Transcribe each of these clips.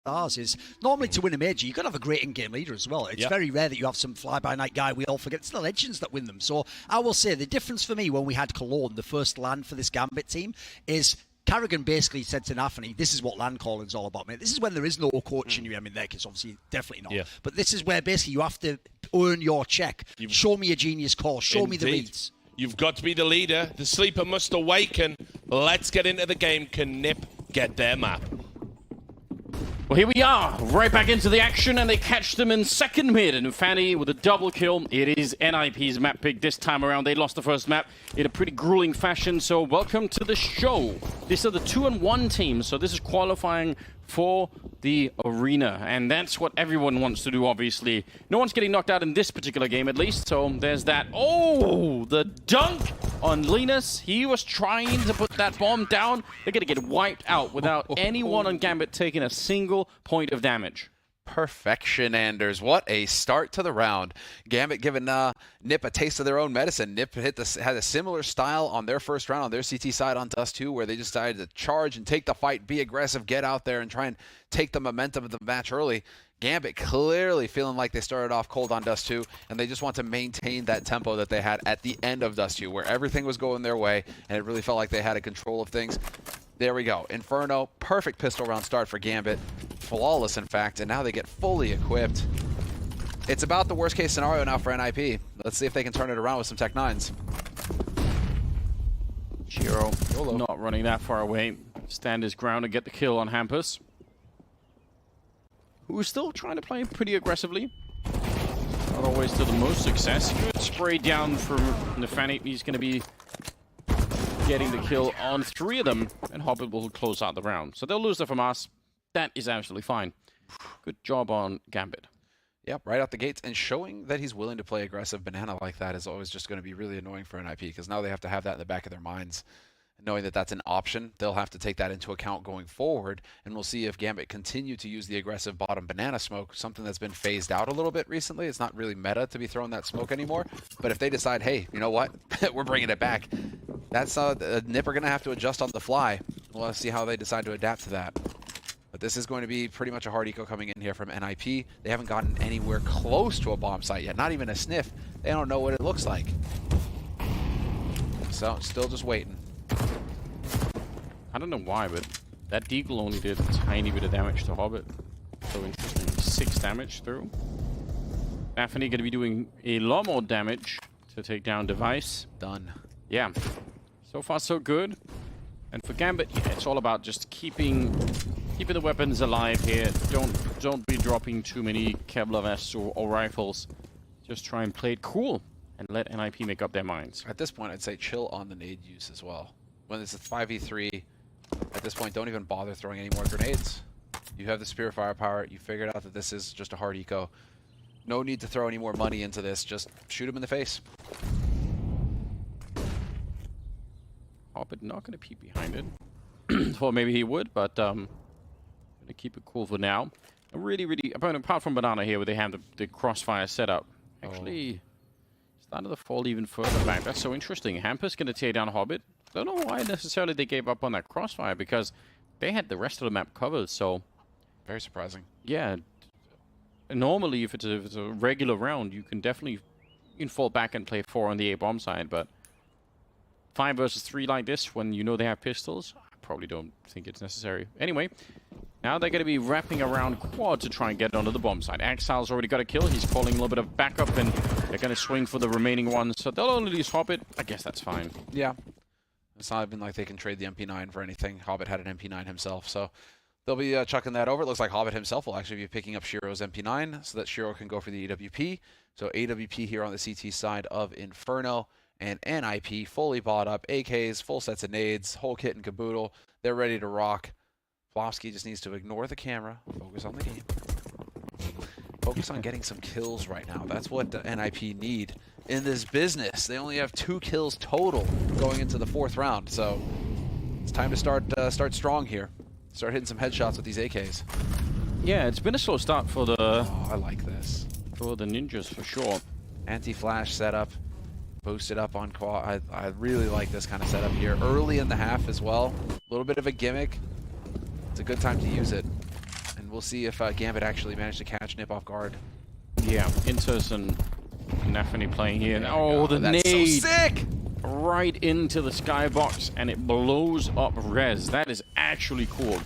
stars is normally to win a major, you've got to have a great in-game leader as well. It's very rare that you have some fly-by-night guy. We all forget it's the legends that win them. So I will say the difference for me when we had Cologne, the first LAN for this Gambit team, is Carrigan basically said to Nafany, this is what land calling's all about, mate. This is when there is no coaching you. I mean, their case, obviously, definitely not. Yeah. But this is where basically you have to earn your check. Show me a genius call. Show me the reads. You've got to be the leader. The sleeper must awaken. Let's get into the game. Can NiP get their map? Well, here we are, right back into the action, and they catch them in second mid. And nafany with a double kill. It is NiP's map pick this time around. They lost the first map in a pretty grueling fashion, so welcome to the show. These are the 2-1 teams, so this is qualifying for the arena, and that's what everyone wants to do, obviously. No one's getting knocked out in this particular game, at least, so there's that. Oh, the dunk on Linus. He was trying to put that bomb down. They're going to get wiped out without anyone on Gambit taking a single point of damage. Perfection, Anders. What a start to the round. Gambit giving NiP a taste of their own medicine. NiP had a similar style on their first round on their CT side on Dust 2, where they just decided to charge and take the fight, be aggressive, get out there and try and take the momentum of the match early. Gambit clearly feeling like they started off cold on Dust 2, and they just want to maintain that tempo that they had at the end of Dust 2, where everything was going their way, and it really felt like they had a control of things. There we go. Inferno, perfect pistol round start for Gambit. Flawless, in fact, and now they get fully equipped. It's about the worst case scenario now for NiP. Let's see if they can turn it around with some Tech 9s. Shiro not running that far away. Stand his ground and get the kill on Hampus, who's still trying to play pretty aggressively. Not always to the most success. Good spray down from nafany. He's going to be getting the kill on 3 of them, and Hobbit will close out the round. So they'll lose it from us. That is absolutely fine. Good job on Gambit. Yep, right out the gates, and showing that he's willing to play aggressive banana like that is always just going to be really annoying for NiP, because now they have to have that in the back of their minds. Knowing that that's an option, they'll have to take that into account going forward, and we'll see if Gambit continue to use the aggressive bottom banana smoke, something that's been phased out a little bit recently. It's not really meta to be throwing that smoke anymore, but if they decide, hey, you know what, we're bringing it back, that's NiP are going to have to adjust on the fly. We'll see how they decide to adapt to that. But this is going to be pretty much a hard eco coming in here from NiP. They haven't gotten anywhere close to a bomb site yet, not even a sniff. They don't know what it looks like. So, still just waiting. I don't know why, but that deagle only did a tiny bit of damage to Hobbit. So interesting. 6 damage through. nafany going to be doing a lot more damage to take down Device. Done. Yeah. So far, so good. And for Gambit, yeah, it's all about just keeping the weapons alive here. Don't be dropping too many Kevlar vests or rifles. Just try and play it cool and let NiP make up their minds. At this point, I'd say chill on the nade use as well. When it's a 5v3, at this point, don't even bother throwing any more grenades. You have the Spear firepower. You figured out that this is just a hard eco. No need to throw any more money into this. Just shoot him in the face. Hobbit not going to peek behind it. Well, maybe he would, but going to keep it cool for now. Really, apart from Banana here, where they have the crossfire setup, actually started to fall even further back. That's so interesting. Hampus going to tear down Hobbit. Don't know why necessarily they gave up on that crossfire, because they had the rest of the map covered, so... Very surprising. Yeah. Normally, if it's a regular round, you can definitely fall back and play 4 on the A bomb side, but 5 versus 3 like this, when you know they have pistols, I probably don't think it's necessary. Anyway, now they're going to be wrapping around quad to try and get onto the bomb side. Exile's already got a kill. He's calling a little bit of backup, and they're going to swing for the remaining ones, so they'll only lose Hobbit. I guess that's fine. Yeah. It's not even like they can trade the MP9 for anything. Hobbit had an MP9 himself, so they'll be chucking that over. It looks like Hobbit himself will actually be picking up Shiro's MP9 so that Shiro can go for the AWP. So AWP here on the CT side of Inferno, and NiP fully bought up. AKs, full sets of nades, whole kit and caboodle. They're ready to rock. Flofsky just needs to ignore the camera, focus on the game. Focus on getting some kills right now. That's what the NiP need in this business. They only have 2 kills total going into the 4th round, so it's time to start strong here. Start hitting some headshots with these AKs. Yeah, it's been a slow start for the... Oh, I like this. For the ninjas, for sure. Anti-flash setup. Boosted up on quad. I really like this kind of setup here. Early in the half as well. A little bit of a gimmick. It's a good time to use it. And we'll see if Gambit actually managed to catch NiP off guard. Yeah, Inters and nafany playing here. Oh, the That's nade! so sick! Right into the skybox, and it blows up Rez. That is actually cool.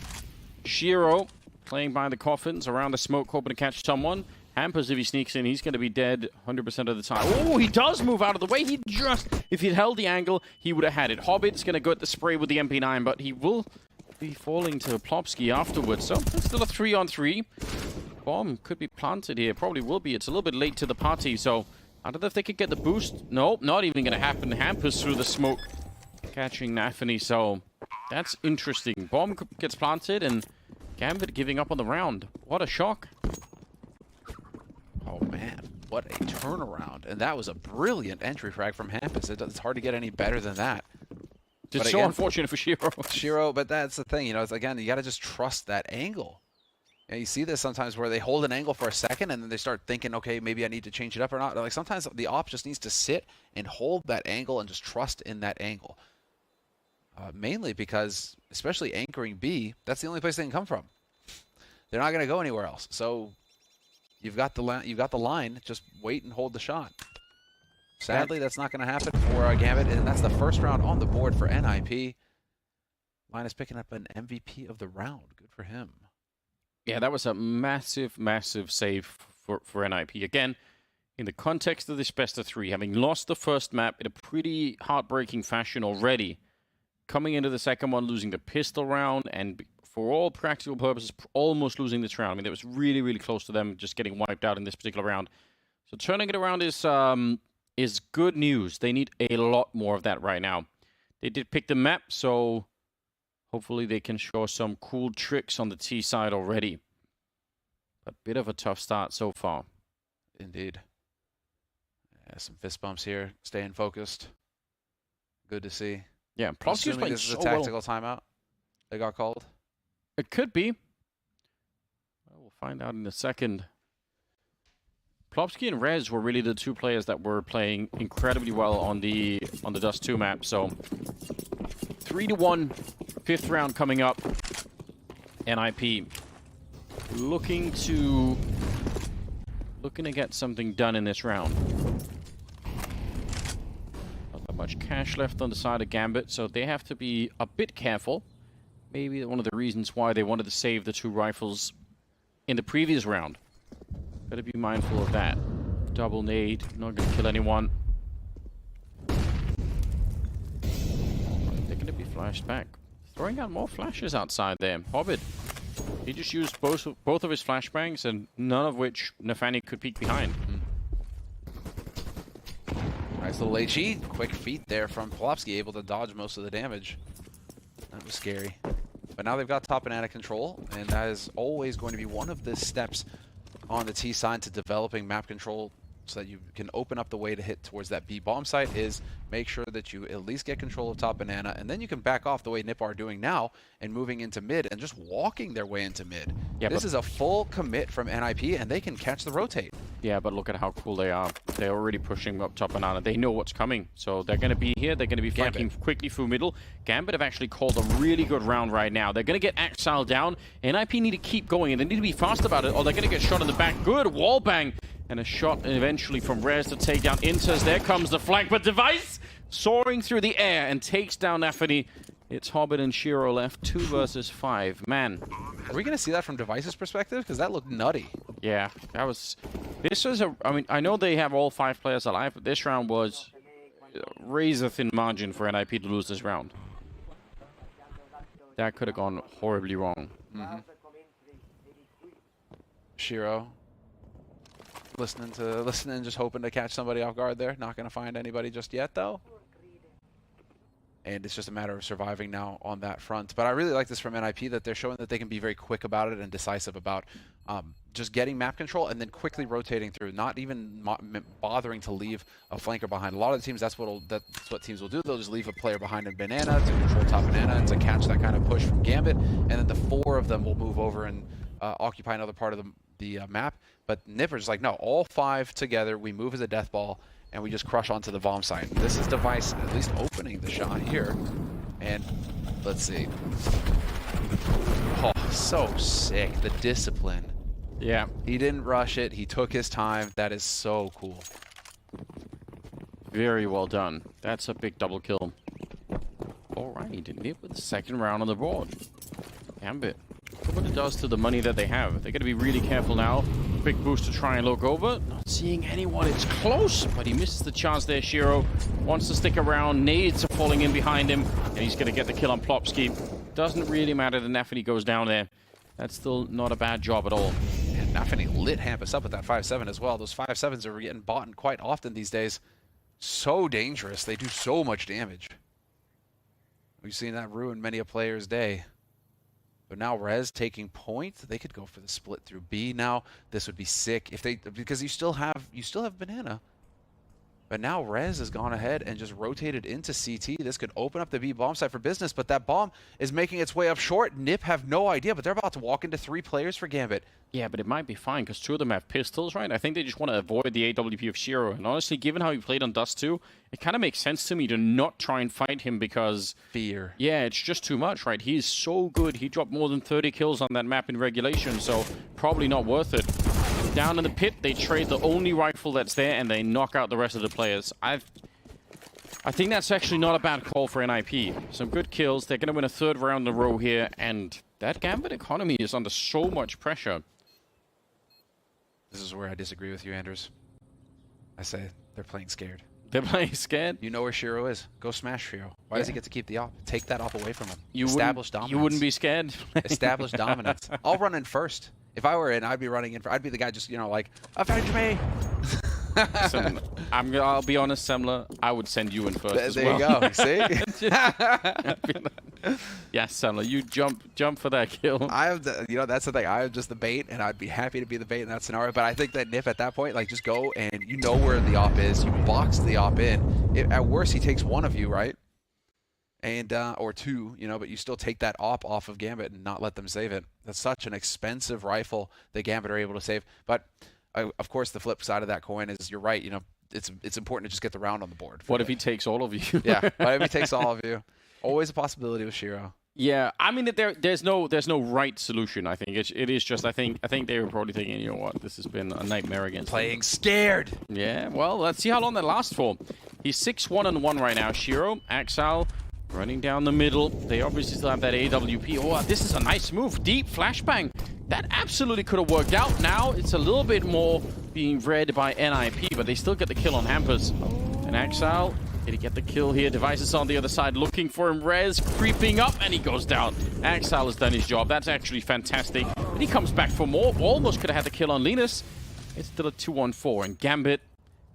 Shiro playing by the coffins around the smoke, hoping to catch someone. Hampers, if he sneaks in, he's going to be dead 100% of the time. Oh, he does move out of the way. If he'd held the angle, he would have had it. Hobbit's going to go at the spray with the MP9, but he will be falling to Plopsky afterwards. So it's still a 3-on-3. Bomb could be planted here. Probably will be. It's a little bit late to the party, so I don't know if they could get the boost. Nope, not even going to happen. Hampers through the smoke, catching nafany. So that's interesting. Bomb gets planted, and Gambit giving up on the round. What a shock. Oh man, what a turnaround. And that was a brilliant entry frag from Hampus. It's hard to get any better than that. It's so unfortunate for Shiro. Shiro, but that's the thing, you know, it's again, you got to just trust that angle. You know, you see this sometimes where they hold an angle for a second and then they start thinking, okay, maybe I need to change it up or not. Like sometimes the op just needs to sit and hold that angle and just trust in that angle. Mainly because, especially anchoring B, that's the only place they can come from. They're not going to go anywhere else. So you've got the line. Just wait and hold the shot. Sadly, that's not going to happen for Gambit, and that's the first round on the board for NiP. Linus picking up an MVP of the round. Good for him. Yeah, that was a massive, massive save for NiP. Again, in the context of this best of 3, having lost the first map in a pretty heartbreaking fashion already, coming into the second one, losing the pistol round, and for all practical purposes, almost losing this round. I mean, it was really, really close to them just getting wiped out in this particular round. So turning it around is good news. They need a lot more of that right now. They did pick the map, so hopefully they can show some cool tricks on the T side already. A bit of a tough start so far. Indeed. Yeah, some fist bumps here, staying focused. Good to see. Yeah, Plopsky's playing this is so a tactical timeout they got called. It could be. We'll find out in a second. Plopsky and Rez were really the 2 players that were playing incredibly well on the Dust 2 map. So 3-1, 5th round coming up. NiP looking to get something done in this round. Not that much cash left on the side of Gambit, so they have to be a bit careful. Maybe one of the reasons why they wanted to save the 2 rifles in the previous round. Better be mindful of that. Double nade, not going to kill anyone. They're going to be flashed back. Throwing out more flashes outside there. Hobbit, he just used both of his flashbangs, and none of which nafany could peek behind. Nice little HE. Quick feet there from Plopsky, able to dodge most of the damage. That was scary. But now they've got top banana control, and that is always going to be one of the steps on the T side to developing map control so that you can open up the way to hit towards that B bomb site is make sure that you at least get control of top banana, and then you can back off the way NiP are doing now and moving into mid and just walking their way into mid. Yeah, this is a full commit from NiP, and they can catch the rotate. Yeah, but look at how cool they are. They're already pushing up top banana. They know what's coming, so they're going to be here. They're going to be flanking quickly through middle. Gambit have actually called a really good round right now. They're going to get Axile down. NiP need to keep going, and they need to be fast about it, or they're going to get shot in the back. Good wall bang. And a shot eventually from Rez to take down Inters. There comes the flank, but Device soaring through the air and takes down nafany. It's Hobbit and Shiro left 2 versus 5. Man. Are we going to see that from Device's perspective? Because that looked nutty. Yeah, that was... This was a... I mean, I know they have all 5 players alive, but this round was razor-thin margin for NiP to lose this round. That could have gone horribly wrong. Shiro. Listening, just hoping to catch somebody off guard there. Not going to find anybody just yet, though. And it's just a matter of surviving now on that front. But I really like this from NiP, that they're showing that they can be very quick about it and decisive about just getting map control and then quickly rotating through, not even bothering to leave a flanker behind. A lot of the teams, that's what teams will do. They'll just leave a player behind in banana to control top banana and to catch that kind of push from Gambit. And then the 4 of them will move over and occupy another part of the map. But NiP are just like, no, all 5 together, we move as a death ball, and we just crush onto the bomb site. This is Device at least opening the shot here. And let's see. Oh, So sick. The discipline. Yeah. He didn't rush it. He took his time. That is so cool. Very well done. That's a big double kill. All right, NiP with the second round on the board. Gambit. Look what it does to the money that they have. They're going to be really careful now. Big boost to try and look over. Not seeing anyone. It's close, but he misses the chance there. Shiro wants to stick around. Nades are falling in behind him, and he's going to get the kill on Plopsky. Doesn't really matter that nafany goes down there. That's still not a bad job at all. And nafany lit Hampus up with that 5-7 as well. Those 5-7s are getting bought quite often these days. So dangerous. They do so much damage. We've seen that ruin many a player's day. But now Rez taking point, they could go for the split through B now. This would be sick if they, because you still have Banana. But now Rez has gone ahead and just rotated into CT. This could open up the B bomb site for business, but that bomb is making its way up short. NiP have no idea, but they're about to walk into 3 players for Gambit. Yeah, but it might be fine because 2 of them have pistols, right? I think they just want to avoid the AWP of Shiro. And honestly, given how he played on Dust 2, it kind of makes sense to me to not try and fight him because... Fear. Yeah, it's just too much, right? He's so good. He dropped more than 30 kills on that map in regulation, so probably not worth it. Down in the pit, they trade the only rifle that's there and they knock out the rest of the players. I think that's actually not a bad call for NiP. Some good kills. They're going to win a 3rd round in a row here, and that Gambit economy is under so much pressure. This is where I disagree with you, Anders. I say they're playing scared. They're playing scared? You know where Shiro is. Go smash Shiro. Why does he get to keep the op? Take that op away from him. Establish dominance. You wouldn't be scared? Establish dominance. I'll run in first. If I were in, I'd be running in. I'd be the guy just, you know, like, avenge me. Listen, I'll be honest, Semler. I would send you in first as well. There you go. See? Yes, Semler, you jump for that kill. You know, that's the thing. I'm just the bait, and I'd be happy to be the bait in that scenario. But I think that NiP at that point, like, just go and you know where the op is. You box the op in. At worst, he takes 1 of you, right? And or 2, you know, but you still take that op off of Gambit and not let them save it. That's such an expensive rifle that Gambit are able to save. But of course, the flip side of that coin is you're right. You know, it's important to just get the round on the board. What if he takes all of you? Yeah, what if he takes all of you? Always a possibility with Shiro. Yeah, I mean there's no right solution. I think it is just I think they were probably thinking, you know what, this has been a nightmare against playing scared. Yeah, well, let's see how long that lasts for. He's 6-1-1 right now. Shiro, Axal. Running down the middle. They obviously still have that AWP. Oh, this is a nice move. Deep flashbang. That absolutely could have worked out. Now it's a little bit more being read by NiP, but they still get the kill on Hampus. And Axal, did he get the kill here? Devices on the other side looking for him. Rez creeping up, and he goes down. Axal has done his job. That's actually fantastic. And he comes back for more. Almost could have had the kill on Linus. It's still a 2-1-4. And Gambit,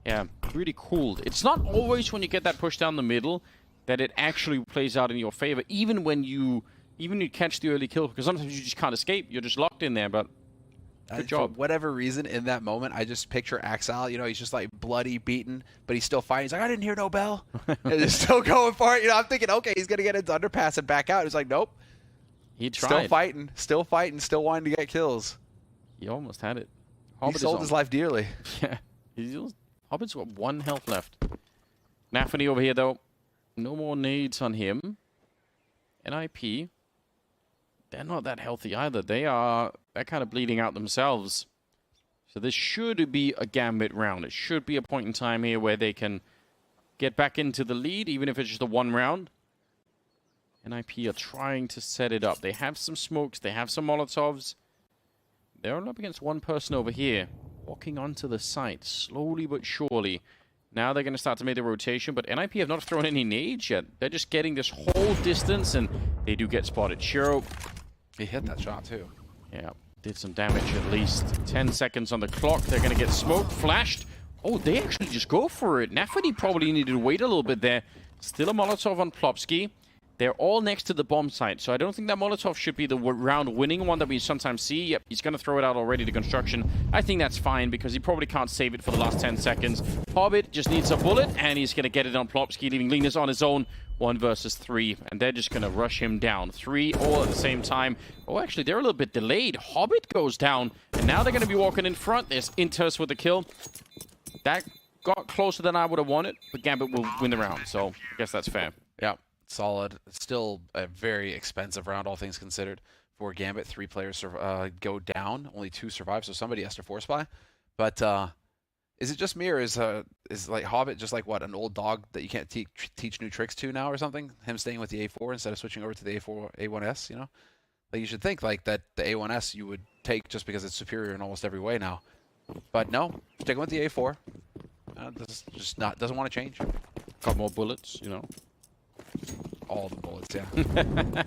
yeah, really cool. It's not always when you get that push down the middle that it actually plays out in your favor, even when you catch the early kill, because sometimes you just can't escape. You're just locked in there, but good job. For whatever reason, in that moment, I just picture Axal, you know, he's just like bloody, beaten, but he's still fighting. He's like, I didn't hear no bell. And he's still going for it. You know, I'm thinking, okay, he's going to get into underpass and back out. He's like, nope. He tried. Still fighting, still wanting to get kills. He almost had it. He sold his life dearly. Yeah. Hobbit's got 1 health left. nafany over here, though. No more nades on him. NiP, they're not that healthy either. They're kind of bleeding out themselves. So this should be a Gambit round. It should be a point in time here where they can get back into the lead, even if it's just a 1 round. NiP are trying to set it up. They have some smokes. They have some Molotovs. They're up against 1 person over here, walking onto the site, slowly but surely. Now they're going to start to make the rotation, but NiP have not thrown any nades yet. They're just getting this whole distance, and they do get spotted. Shiro, he hit that shot too. Yeah, did some damage at least. 10 seconds on the clock. They're going to get smoked, flashed. Oh, they actually just go for it. nafany probably needed to wait a little bit there. Still a Molotov on Plopsky. They're all next to the bomb site, so I don't think that Molotov should be the round-winning one that we sometimes see. Yep, he's going to throw it out already to construction. I think that's fine, because he probably can't save it for the last 10 seconds. Hobbit just needs a bullet, and he's going to get it on Plopsky, leaving Linus on his own. 1 versus 3, and they're just going to rush him down. 3 all at the same time. Oh, actually, they're a little bit delayed. Hobbit goes down, and now they're going to be walking in front. There's Inters with the kill. That got closer than I would have wanted, but Gambit will win the round, so I guess that's fair. Yeah. Solid. Still a very expensive round, all things considered. for Gambit. 3 players go down, only 2 survive, so somebody has to force buy. But is it just me, or is like Hobbit just like what, an old dog that you can't teach new tricks to now or something? Him staying with the A4 instead of switching over to the A1S, you know? Like, you should think like that the A1S you would take just because it's superior in almost every way now. But no, sticking with the A4. Doesn't want to change. Got more bullets, you know. All the bullets, yeah.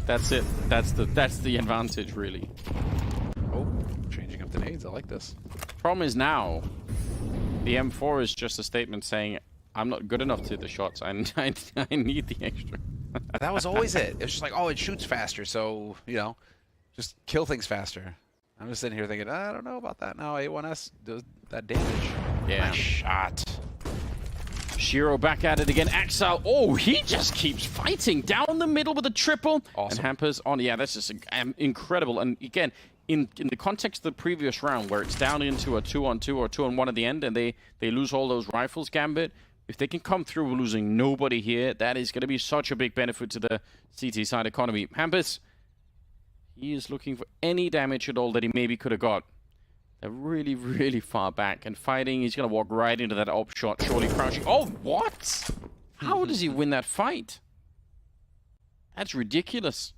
That's it. That's the advantage, really. Oh, changing up the nades. I like this. Problem is now, the M4 is just a statement saying, I'm not good enough to hit the shots. I need the extra. That was always it. It's just like, oh, it shoots faster, so, you know, just kill things faster. I'm just sitting here thinking, I don't know about that now. A1S does that damage. Yeah. Nice shot. Shiro back at it again. Axel, oh, he just keeps fighting down the middle with a triple. Awesome. And Hampers on. Yeah, that's just incredible. And again, in the context of the previous round, where it's down into a 2-on-2 or 2-on-1 at the end, and they lose all those rifles, Gambit, if they can come through losing nobody here, that is going to be such a big benefit to the CT side economy. Hampers, he is looking for any damage at all that he maybe could have got. They're really, really far back and fighting. He's going to walk right into that op shot, surely crouching. Oh, what? How does he win that fight? That's ridiculous.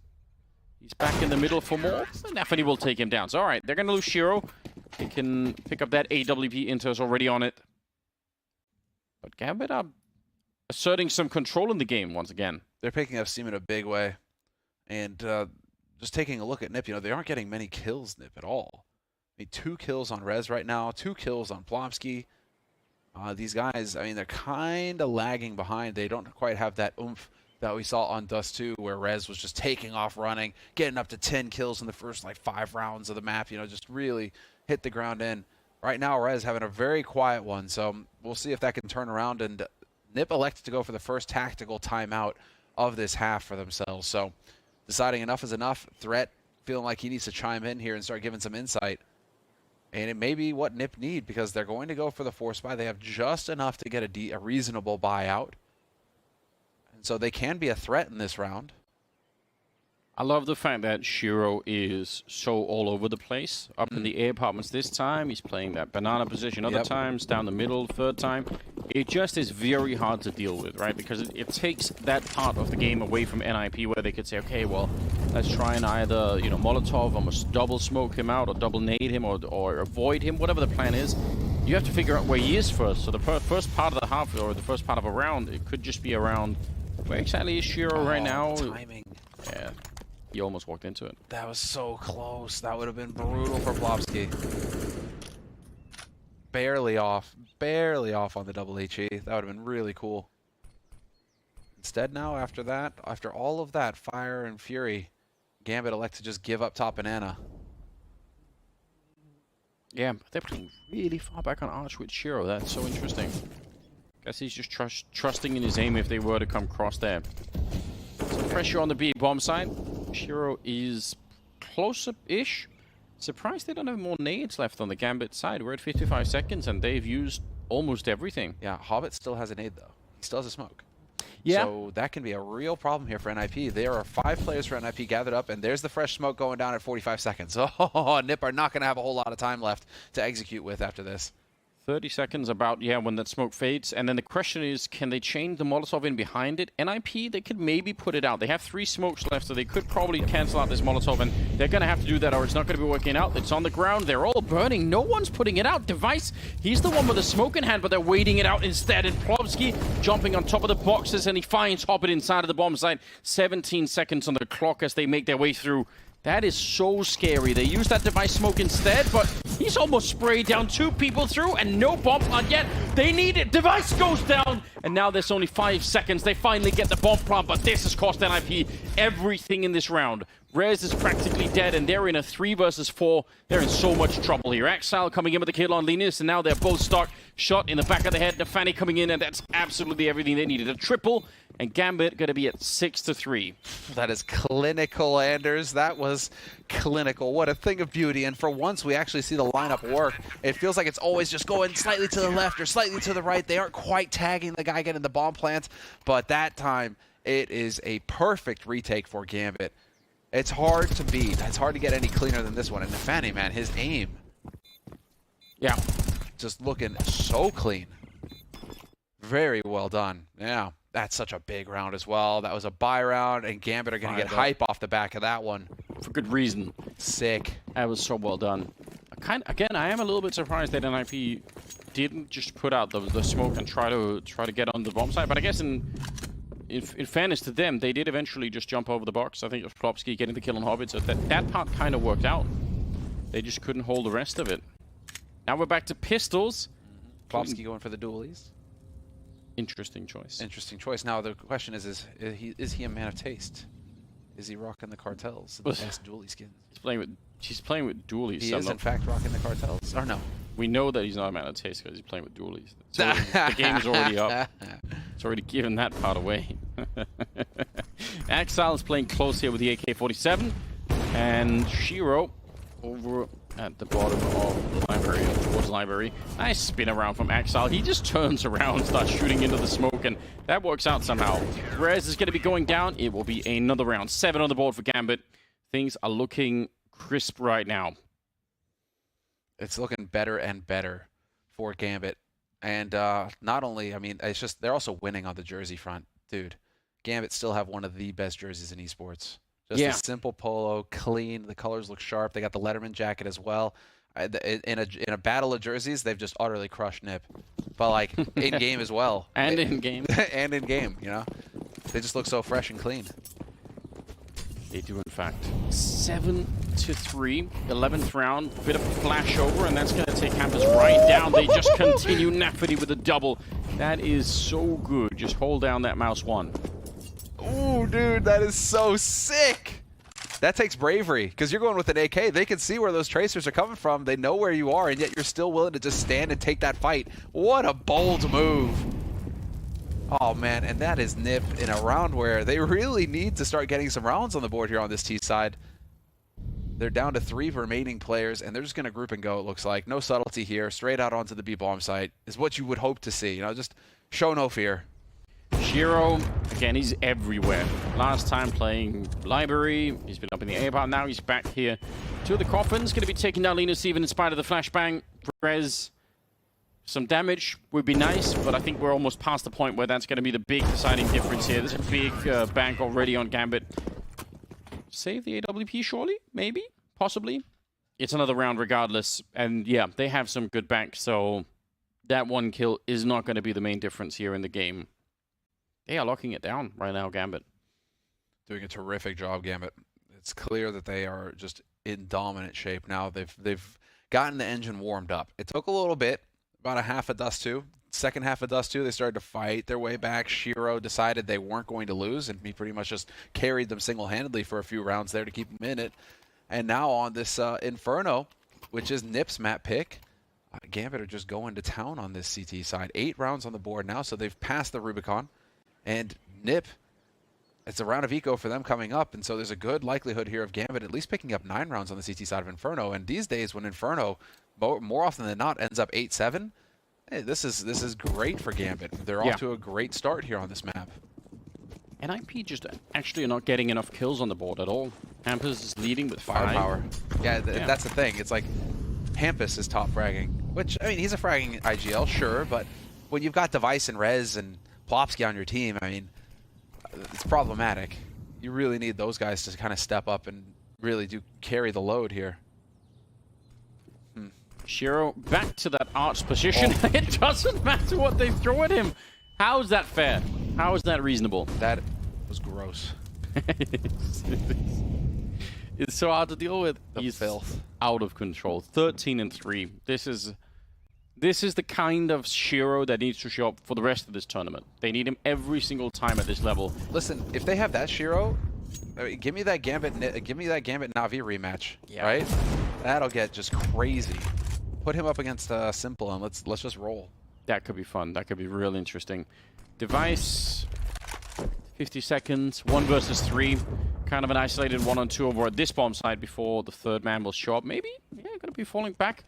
He's back in the middle for more. nafany will take him down. So, all right, they're going to lose Shiro. They can pick up that AWP. Inter's already on it. But Gambit are asserting some control in the game once again. They're picking up steam in a big way. And just taking a look at NiP, you know, they aren't getting many kills, NiP, at all. I mean, 2 kills on Rez right now, 2 kills on Plomsky. These guys, I mean, they're kind of lagging behind. They don't quite have that oomph that we saw on Dust 2, where Rez was just taking off running, getting up to 10 kills in the first, like, 5 rounds of the map, you know, just really hit the ground in. Right now, Rez having a very quiet one, so we'll see if that can turn around. And NiP elected to go for the first tactical timeout of this half for themselves. So deciding enough is enough. Threat feeling like he needs to chime in here and start giving some insight. And it may be what NiP need, because they're going to go for the force buy. They have just enough to get a reasonable buyout. And so they can be a threat in this round. I love the fact that Shiro is so all over the place. Up in the A apartments this time, he's playing that banana position other times, down the middle, third time. It just is very hard to deal with, right? Because it takes that part of the game away from NiP, where they could say, okay, well, let's try and either, you know, Molotov, almost double smoke him out, or double nade him, or avoid him, whatever the plan is. You have to figure out where he is first. So the first part of the half, or the first part of a round, it could just be around, where exactly is Shiro right now? Timing. Yeah. He almost walked into it. That was so close. That would have been brutal for Plomsky. Barely off on the double HE. That would have been really cool. Instead now, after that, after all of that fire and fury, Gambit elect to just give up top banana. Yeah, they're playing really far back on Arch with Shiro. That's so interesting. Guess he's just trusting in his aim if they were to come cross there. Some pressure on the B bomb side. Shiro is closer-ish. Surprised they don't have more nades left on the Gambit side. We're at 55 seconds, and they've used almost everything. Yeah, Hobbit still has a nade, though. He still has a smoke. Yeah. So that can be a real problem here for NiP. There are 5 players for NiP gathered up, and there's the fresh smoke going down at 45 seconds. Oh, NiP are not going to have a whole lot of time left to execute with after this. 30 seconds about, yeah, when that smoke fades. And then the question is, can they chain the Molotov in behind it? NiP, they could maybe put it out. They have 3 smokes left, so they could probably cancel out this Molotov, and they're going to have to do that, or it's not going to be working out. It's on the ground. They're all burning. No one's putting it out. Device, he's the one with the smoke in hand, but they're waiting it out instead. And Plomsky jumping on top of the boxes, and he finds Hobbit inside of the bomb site. 17 seconds on the clock as they make their way through. That is so scary. They use that device smoke instead, but he's almost sprayed down 2 people through, and no bomb plant yet. They need it. Device goes down, and now there's only 5 seconds. They finally get the bomb plant, but this has cost NiP everything in this round. Rez is practically dead, and they're in a 3 versus 4. They're in so much trouble here. Exile coming in with the kill on Linus, and now they're both stuck. Shot in the back of the head. nafany coming in, and that's absolutely everything they needed. A triple, and Gambit going to be at 6-3. That is clinical, Anders. That was clinical. What a thing of beauty. And for once, we actually see the lineup work. It feels like it's always just going slightly to the left or slightly to the right. They aren't quite tagging the guy getting the bomb plant, but that time, it is a perfect retake for Gambit. It's hard to beat. It's hard to get any cleaner than this one. And nafany, man, his aim. Yeah. Just looking so clean. Very well done. Yeah, that's such a big round as well. That was a buy round, and Gambit are going to get hype off the back of that one. For good reason. Sick. That was so well done. Again, I am a little bit surprised that NiP didn't just put out the smoke and try to get on the bomb site. But I guess in fairness to them, they did eventually just jump over the box. I think it was Plopsky getting the kill on Hobbit, so that part kind of worked out. They just couldn't hold the rest of it. Now we're back to pistols. Plopsky going for the dualies. Interesting choice. Interesting choice. Now the question is he a man of taste? Is he rocking the cartels? The best dualie skins. He's playing with dualies. He is in fact rocking the cartels. Or no? We know that he's not a man of taste because he's playing with dualies. The game's already up. It's already given that part away. Axile is playing close here with the AK-47, and Shiro over at the bottom of the library, towards the library. Nice spin around from Axile. He just turns around, starts shooting into the smoke, and that works out somehow. Rez is going to be going down. It will be another round. 7 on the board for Gambit. Things are looking crisp right now. It's looking better and better for Gambit. And not only, I mean, it's just, they're also winning on the jersey front. Dude, Gambit still have one of the best jerseys in esports. Just a simple polo, clean. The colors look sharp. They got the Letterman jacket as well. In a battle of jerseys, they've just utterly crushed NiP. But like in game as well. And in game. And in game, you know, they just look so fresh and clean. They do, in fact. 7-3, 11th round. Bit of a flash over, and that's going to take Campus right down. They just continue nafany with a double. That is so good. Just hold down that mouse one. Ooh, dude, that is so sick. That takes bravery, because you're going with an AK. They can see where those tracers are coming from. They know where you are, and yet you're still willing to just stand and take that fight. What a bold move. Oh, man, and that is NiP in a round where they really need to start getting some rounds on the board here on this T side. They're down to 3 remaining players, and they're just going to group and go, it looks like. No subtlety here. Straight out onto the B-bomb site is what you would hope to see. You know, just show no fear. Shiro, again, he's everywhere. Last time playing Library, he's been up in the A part. Now he's back here to the coffins. Going to be taking down Linus even in spite of the flashbang. Rez, some damage would be nice, but I think we're almost past the point where that's going to be the big deciding difference here. There's a big bank already on Gambit. Save the AWP, surely? Maybe? Possibly? It's another round regardless. And yeah, they have some good bank, so that one kill is not going to be the main difference here in the game. They are locking it down right now, Gambit. Doing a terrific job, Gambit. It's clear that they are just in dominant shape now. They've gotten the engine warmed up. It took a little bit, about a half a dust two. Second half of dust two, they started to fight their way back. Shiro decided they weren't going to lose, and he pretty much just carried them single-handedly for a few rounds there to keep them in it. And now on this Inferno, which is NiP's map pick, Gambit are just going to town on this CT side. 8 rounds on the board now, so they've passed the Rubicon. And NiP, it's a round of eco for them coming up, and so there's a good likelihood here of Gambit at least picking up 9 rounds on the CT side of Inferno. And these days, when Inferno, more often than not, ends up 8-7, hey, this is great for Gambit. They're off to a great start here on this map. NiP just actually are not getting enough kills on the board at all. Hampus is leading with 5. Firepower. Yeah, that's the thing. It's like Hampus is top fragging, which, I mean, he's a fragging IGL, sure, but when you've got Device and Rez and Plopsky on your team, I mean, it's problematic. You really need those guys to kind of step up and really do carry the load here. Shiro back to that arch position. Oh. It doesn't matter what they throw at him. How is that fair? How is that reasonable? That was gross. It's so hard to deal with. He's filth. Out of control. 13-3. This is the kind of Shiro that needs to show up for the rest of this tournament. They need him every single time at this level. Listen, if they have that Shiro, I mean, give me that Gambit Na'Vi rematch, right? That'll get just crazy. Put him up against Simple and let's just roll. That could be fun. That could be real interesting. Device, 50 seconds, 1 versus 3. Kind of an isolated 1-on-2 over at this bomb side before the third man will show up. Maybe, yeah, gonna be falling back.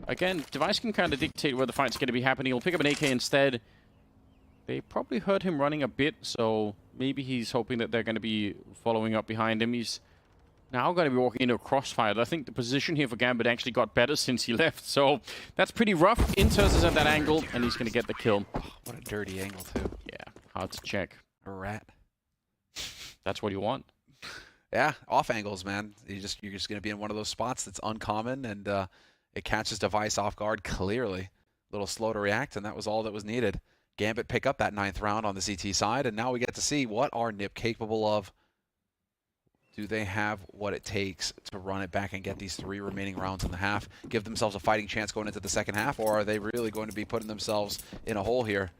Again, Device can kind of dictate where the fight's going to be happening. He'll pick up an AK instead. They probably heard him running a bit, so maybe he's hoping that they're going to be following up behind him. He's Now going to be walking into a crossfire. I think the position here for Gambit actually got better since he left, so that's pretty rough. Inters is at that angle, and he's going to get the kill. Oh, what a dirty angle, too. Yeah, hard to check. A rat. That's what you want. Yeah, off angles, man. You're just going to be in one of those spots that's uncommon, and it catches Device off guard clearly. A little slow to react, and that was all that was needed. Gambit pick up that 9th round on the CT side, and now we get to see what are NiP capable of. Do they have what it takes to run it back and get these 3 remaining rounds in the half, give themselves a fighting chance going into the second half, or are they really going to be putting themselves in a hole here?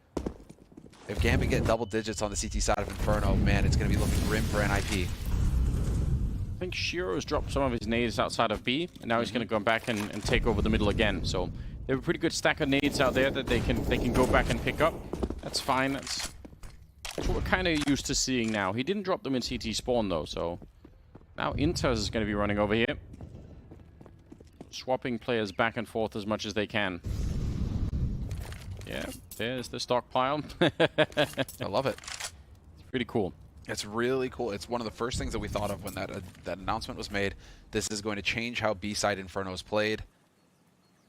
If Gambit get double digits on the CT side of Inferno, man, it's going to be looking grim for NiP. I think Shiro's dropped some of his nades outside of B, and now he's going to go back and take over the middle again. So they have a pretty good stack of nades out there that they can go back and pick up. That's fine. That's what we're kind of used to seeing now. He didn't drop them in CT spawn though, so now Inters is going to be running over here, swapping players back and forth as much as they can. Yeah, there's the stockpile. I love it. It's pretty cool. It's really cool. It's one of the first things that we thought of when that announcement was made. This is going to change how B-side Inferno is played.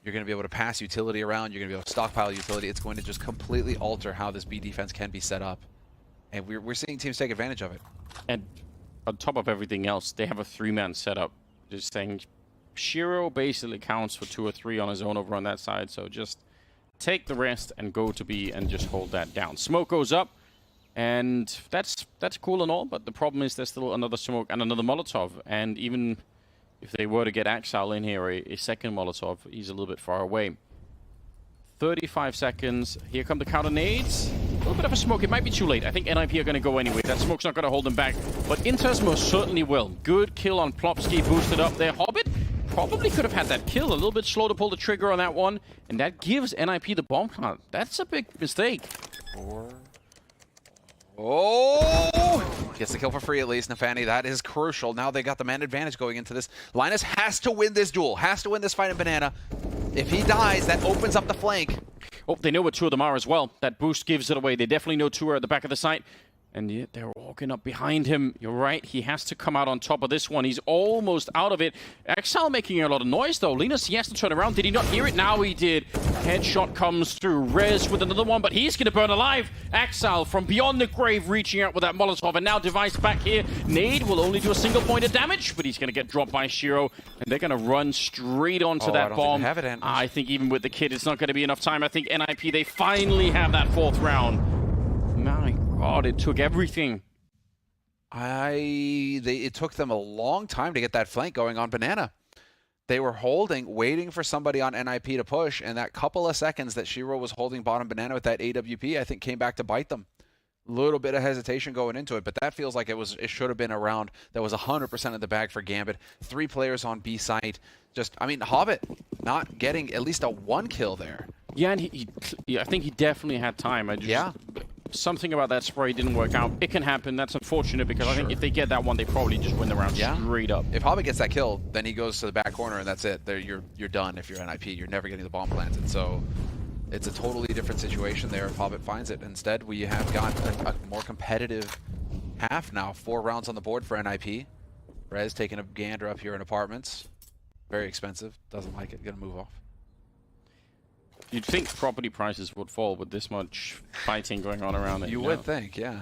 You're going to be able to pass utility around. You're going to be able to stockpile utility. It's going to just completely alter how this B defense can be set up. And we're seeing teams take advantage of it. And on top of everything else, they have a 3-man setup. Just saying, Shiro basically counts for 2 or 3 on his own over on that side. So just take the rest and go to B and just hold that down. Smoke goes up. And that's cool and all, but the problem is there's still another smoke and another Molotov. And even if they were to get Axal in here, a second Molotov, he's a little bit far away. 35 seconds. Here come the counter nades. A little bit of a smoke. It might be too late. I think NiP are going to go anyway. That smoke's not going to hold them back. But Inters most certainly will. Good kill on Plopsky. Boosted up there. Hobbit probably could have had that kill. A little bit slow to pull the trigger on that one. And that gives NiP the bomb plant. That's a big mistake. Oh! Gets the kill for free at least, nafany. That is crucial. Now they got the man advantage going into this. Linus has to win this duel. Has to win this fight in Banana. If he dies, that opens up the flank. Oh, they know where 2 of them are as well. That boost gives it away. They definitely know 2 are at the back of the site. And yet they're walking up behind him. You're right. He has to come out on top of this one. He's almost out of it. Axal making a lot of noise, though. Linus, he has to turn around. Did he not hear it? Now he did. Headshot comes through. Rez with another one, but he's going to burn alive. Axal from beyond the grave reaching out with that Molotov. And now Device back here. Nade will only do a single point of damage, but he's going to get dropped by Shiro. And they're going to run straight onto that bomb. I think even with the kid, it's not going to be enough time. I think NiP, they finally have that 4th round. My God, it took everything. It took them a long time to get that flank going on Banana. They were holding, waiting for somebody on NiP to push, and that couple of seconds that Shiro was holding bottom Banana with that AWP, I think came back to bite them. A little bit of hesitation going into it, but that feels like it should have been a round that was 100% in the bag for Gambit. 3 players on B site. Hobbit not getting at least a 1 kill there. Yeah, and I think he definitely had time. Something about that spray didn't work out. It can happen. That's unfortunate because I think if they get that one, they probably just win the round straight up. If Hobbit gets that kill, then he goes to the back corner and that's it. You're done if you're NiP. You're never getting the bomb planted. So it's a totally different situation there if Hobbit finds it. Instead, we have got a more competitive half now. 4 rounds on the board for NiP. Rez taking a gander up here in apartments. Very expensive. Doesn't like it. Gonna move off. You'd think property prices would fall with this much fighting going on around it. You would think, yeah.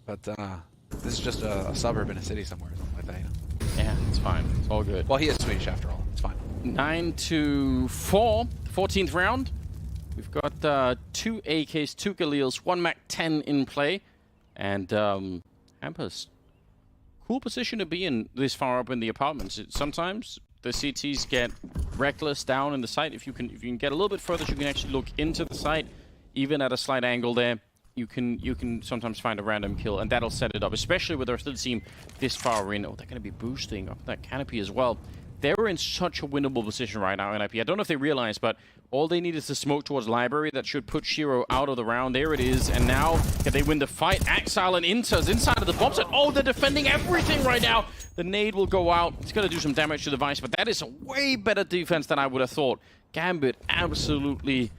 But this is just a suburb in a city somewhere, something like that. You know? Yeah, it's fine. It's all good. Well, he is Swedish after all. It's fine. 9-4, 14th round. We've got 2 AKs, 2 Galils, 1 MAC-10 in play. And Hampers, cool position to be in this far up in the apartments. Sometimes the CTs get reckless down in the site. If you can get a little bit further, you can actually look into the site, even at a slight angle there. You can sometimes find a random kill, and that'll set it up, especially with the rest of the team this far in. Oh, they're going to be boosting up that canopy as well. They're in such a winnable position right now, NiP. I don't know if they realize, but all they need is to smoke towards Library. That should put Shiro out of the round. There it is. And now, can they win the fight? Axal and Inters inside of the bomb site. Oh, they're defending everything right now. The nade will go out. It's going to do some damage to the Device, but that is a way better defense than I would have thought. Gambit absolutely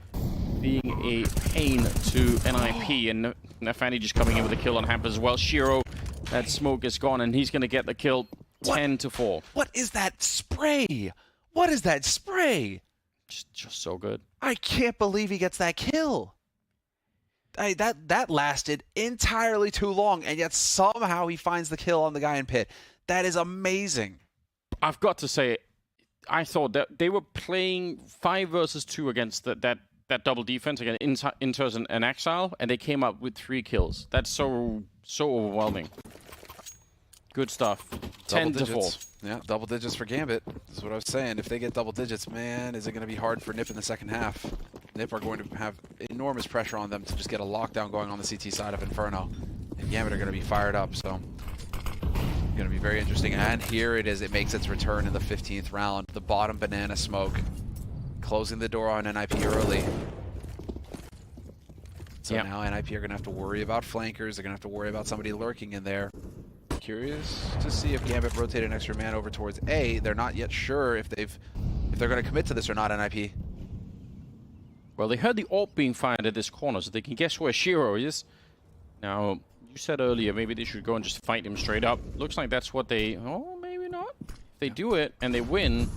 being a pain to NiP. And nafany just coming in with a kill on Hamp as well. Shiro, that smoke is gone, and he's going to get the kill. 10-4. What is that spray? What is that spray? Just so good. I can't believe he gets that kill. That lasted entirely too long, and yet somehow he finds the kill on the guy in pit. That is amazing. I've got to say, I thought that they were playing 5 versus 2 against that double defense against Inters and Exile, and they came up with 3 kills. That's so overwhelming. Good stuff. 10-4. Yeah, double digits for Gambit. That's what I was saying. If they get double digits, man, is it going to be hard for NiP in the second half? NiP are going to have enormous pressure on them to just get a lockdown going on the CT side of Inferno. And Gambit are going to be fired up, so going to be very interesting. And here it is. It makes its return in the 15th round. The bottom banana smoke. Closing the door on NiP early. So now NiP are going to have to worry about flankers. They're going to have to worry about somebody lurking in there. Curious to see if Gambit rotate an extra man over towards A. They're not yet sure if they're going to commit to this or not, NiP. Well, they heard the AWP being fired at this corner, so they can guess where Shiro is. Now, you said earlier maybe they should go and just fight him straight up. Looks like that's what they... Oh, maybe not. If they do it and they win,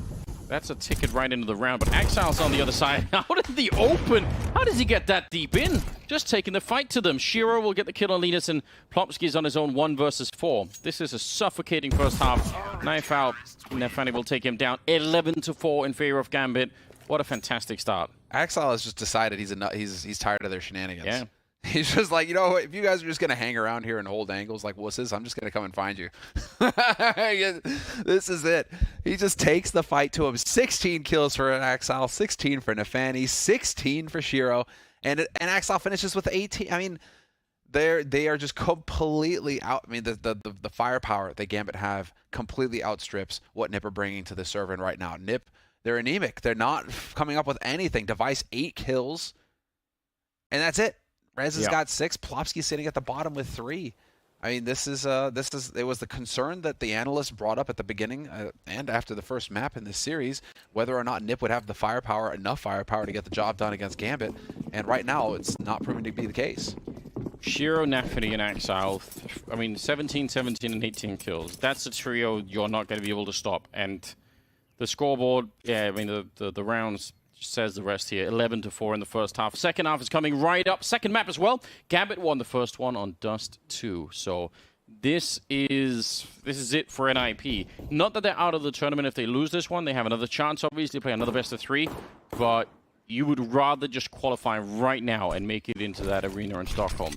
that's a ticket right into the round. But Exile's on the other side. Out of the open. How does he get that deep in? Just taking the fight to them. Shiro will get the kill on Linus, and Plopsky's on his own 1 versus 4. This is a suffocating first half. Knife out. nafany will take him down 11-4 in favor of Gambit. What a fantastic start. Exile has just decided he's tired of their shenanigans. Yeah. He's just like, you know, if you guys are just going to hang around here and hold angles like wusses, I'm just going to come and find you. This is it. He just takes the fight to him. 16 kills for an Exile, 16 for nafany, 16 for Shiro, and Exile finishes with 18. I mean, they are just completely out. I mean, the firepower that Gambit have completely outstrips what NiP are bringing to the server right now. NiP, they're anemic. They're not coming up with anything. Device 8 kills, and that's it. Rez has got 6. Plopsky's sitting at the bottom with 3. I mean, it was the concern that the analysts brought up at the beginning and after the first map in this series, whether or not NiP would have the firepower, enough firepower to get the job done against Gambit. And right now, it's not proven to be the case. Shiro, nafany, and Exile. I mean, 17, 17, and 18 kills. That's a trio you're not going to be able to stop. And the scoreboard, yeah, I mean, the rounds says the rest here. 11-4 in the first half. Second half is coming right up. Second map as well. Gambit won the first one on Dust 2. So this is it for NiP. Not that they're out of the tournament if they lose this one. They have another chance, obviously, play another best of 3. But you would rather just qualify right now and make it into that arena in Stockholm.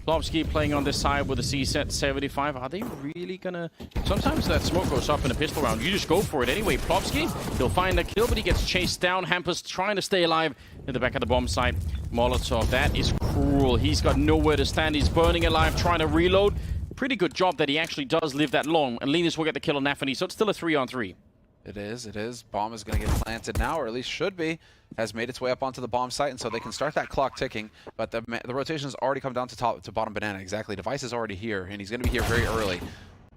Plopsky playing on this side with a C-set 75. Are they really gonna... Sometimes that smoke goes up in a pistol round. You just go for it anyway. Plopsky, he'll find a kill, but he gets chased down. Hampus trying to stay alive in the back of the bomb site. Molotov, that is cruel. He's got nowhere to stand. He's burning alive, trying to reload. Pretty good job that he actually does live that long. And Linus will get the kill on nafany, so it's still a 3-on-3. It is. Bomb is going to get planted now, or at least should be. Has made its way up onto the bomb site, and so they can start that clock ticking. But the rotation's already come down to bottom banana. Exactly. Device is already here, and he's going to be here very early.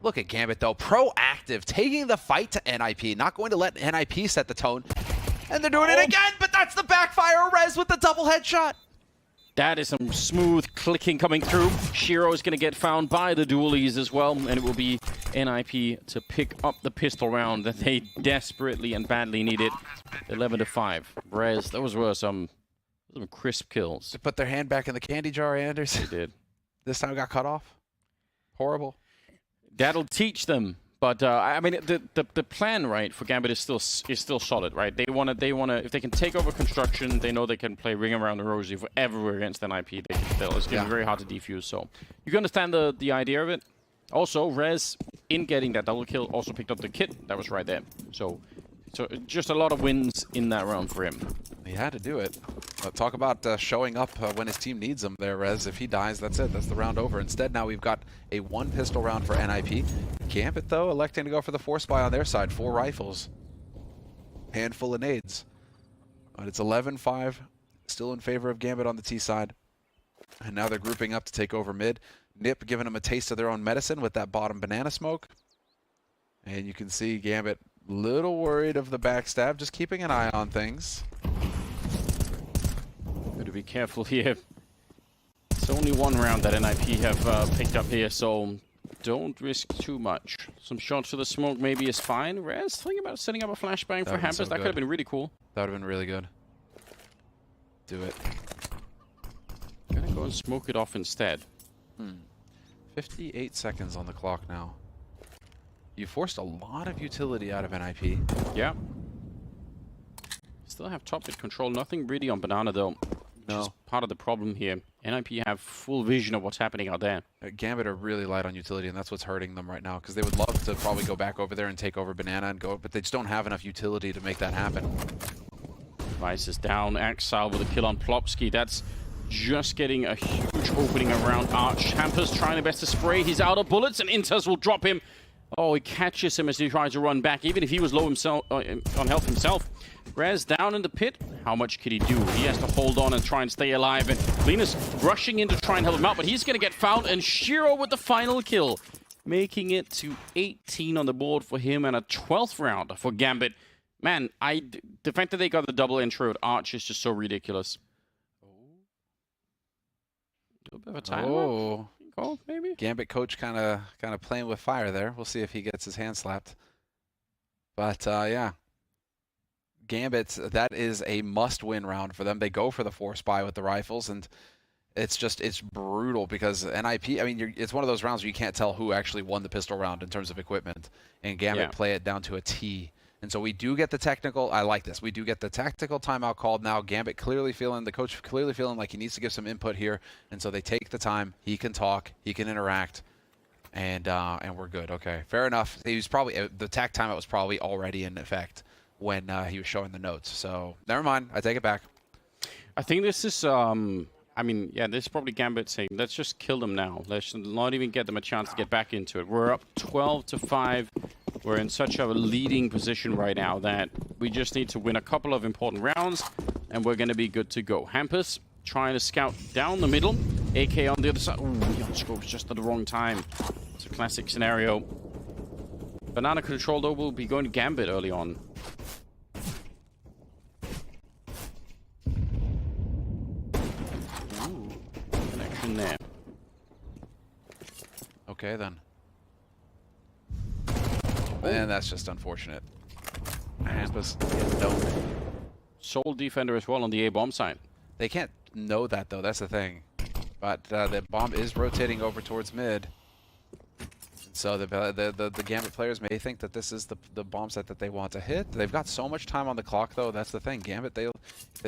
Look at Gambit, though. Proactive, taking the fight to NiP. Not going to let NiP set the tone. And they're doing it again, but that's the backfire. Rez with the double headshot. That is some smooth clicking coming through. Shiro is going to get found by the dualies as well, and it will be NiP to pick up the pistol round that they desperately and badly needed. 11-5. Rez, those were some crisp kills. They put their hand back in the candy jar, Anders. They did. This time it got cut off. Horrible. That'll teach them. But I mean, the plan, right, for Gambit is still solid, right? They wanna if they can take over construction, they know they can play ring around the rosy forever against NiP. They can still. It's gonna be very hard to defuse. So you can understand the idea of it. Also, Rez, in getting that double kill, also picked up the kit that was right there. So just a lot of wins in that round for him. He had to do it. Talk about showing up when his team needs him there, Rez. If he dies, that's it. That's the round over. Instead, now we've got a 1-pistol round for NiP. Gambit, though, electing to go for the 4-spy on their side. 4 rifles. Handful of nades. But it's 11-5. Still in favor of Gambit on the T side. And now they're grouping up to take over mid. NiP giving them a taste of their own medicine with that bottom banana smoke. And you can see Gambit a little worried of the backstab, just keeping an eye on things. Got to be careful here. It's only one round that NiP have picked up here, so don't risk too much. Some shots to the smoke maybe is fine. Rez, thinking about setting up a flashbang for Hampus. That could have been really cool. That would have been really good. Do it. Gonna go and smoke it off instead. 58 seconds on the clock now. You forced a lot of utility out of NiP. Yeah. Still have top mid control. Nothing really on Banana though. No. Which is part of the problem here. NiP have full vision of what's happening out there. Gambit are really light on utility, and that's what's hurting them right now, because they would love to probably go back over there and take over Banana and go, but they just don't have enough utility to make that happen. Vice is down. Exile with a kill on Plopsky. That's just getting a huge opening around Arch. Hampus trying their best to spray. He's out of bullets, and Inters will drop him. Oh, he catches him as he tries to run back, even if he was low himself on health himself. Rez down in the pit. How much can he do? He has to hold on and try and stay alive. And Linus rushing in to try and help him out, but he's going to get found. And Shiro with the final kill, making it to 18 on the board for him and a 12th round for Gambit. Man, the fact that they got the double intro at Arch is just so ridiculous. A bit of a time. Oh. Call, maybe? Gambit coach kind of playing with fire there. We'll see if he gets his hand slapped. But yeah, Gambit, that is a must-win round for them. They go for the 4-spy with the rifles, and it's brutal because NiP, I mean, it's one of those rounds where you can't tell who actually won the pistol round in terms of equipment, and Gambit play it down to a T. And so we do get the technical, I like this, we do get the tactical timeout called now. Gambit clearly feeling, the coach clearly feeling like he needs to give some input here. And so they take the time, he can talk, he can interact, and we're good. Okay, fair enough. He was probably, the tac timeout was probably already in effect when he was showing the notes. So never mind, I take it back. I think this is, I mean, yeah, this is probably Gambit saying, let's just kill them now. Let's not even get them a chance to get back into it. We're up 12-5. We're in such a leading position right now that we just need to win a couple of important rounds, and we're going to be good to go. Hampus trying to scout down the middle. AK on the other side. Ooh, he unscopes just at the wrong time. It's a classic scenario. Banana control, though, will be going to Gambit early on. Ooh, connection there. Okay, then. Man, that's just unfortunate. Hampus gets domed. Sole defender as well on the A-bomb side. They can't know that, though. That's the thing. But the bomb is rotating over towards mid. So the Gambit players may think that this is the bomb set that they want to hit. They've got so much time on the clock, though. That's the thing. Gambit, they've